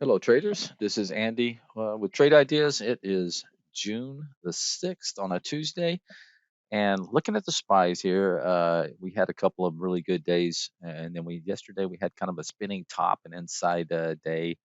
Hello, traders. This is Andy with Trade Ideas. It is June the 6th on a Tuesday. And looking at the spies here, we had a couple of really good days. And then yesterday we had kind of a spinning top and inside day.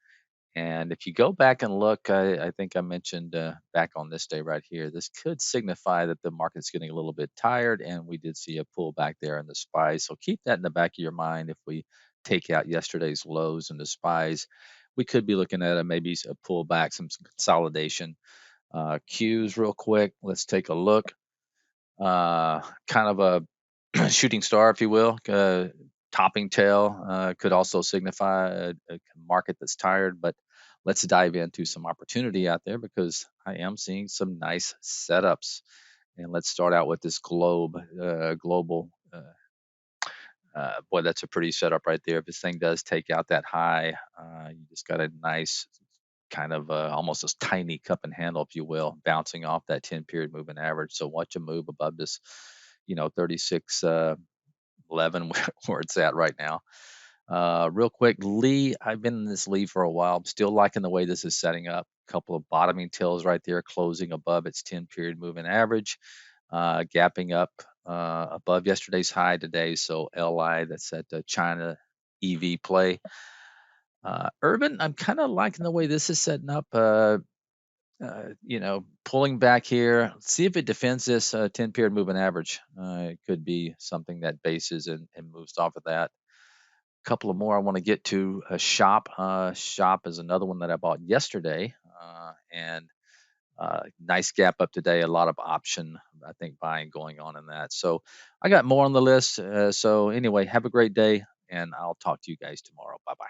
And if you go back and look, I think I mentioned back on this day right here, this could signify that the market's getting a little bit tired, and we did see a pullback there in the SPY. So keep that in the back of your mind. If we take out yesterday's lows and the SPYs, we could be looking at a pullback, some consolidation. Qs real quick. Let's take a look. Kind of a shooting star, if you will. Topping tail could also signify a market that's tired, but let's dive into some opportunity out there because I am seeing some nice setups. And let's start out with this global. Boy, that's a pretty setup right there. If this thing does take out that high, you just got a nice kind of almost a tiny cup and handle, if you will, bouncing off that 10 period moving average. So watch a move above this, 36 11 where it's at right now. Real quick, Lee, I've been in this Lee for a while. I'm still liking the way this is setting up. A couple of bottoming tails right there, closing above its 10 period moving average, gapping up above yesterday's high today. So LI, that's at the China EV play. Urban, I'm kind of liking the way this is setting up. Pulling back here. See if it defends this 10 period moving average. It could be something that bases and moves off of that. A couple of more I want to get to. Shop. Shop is another one that I bought yesterday. And nice gap up today. A lot of option, I think, buying going on in that. So I got more on the list. So anyway, have a great day, and I'll talk to you guys tomorrow. Bye bye.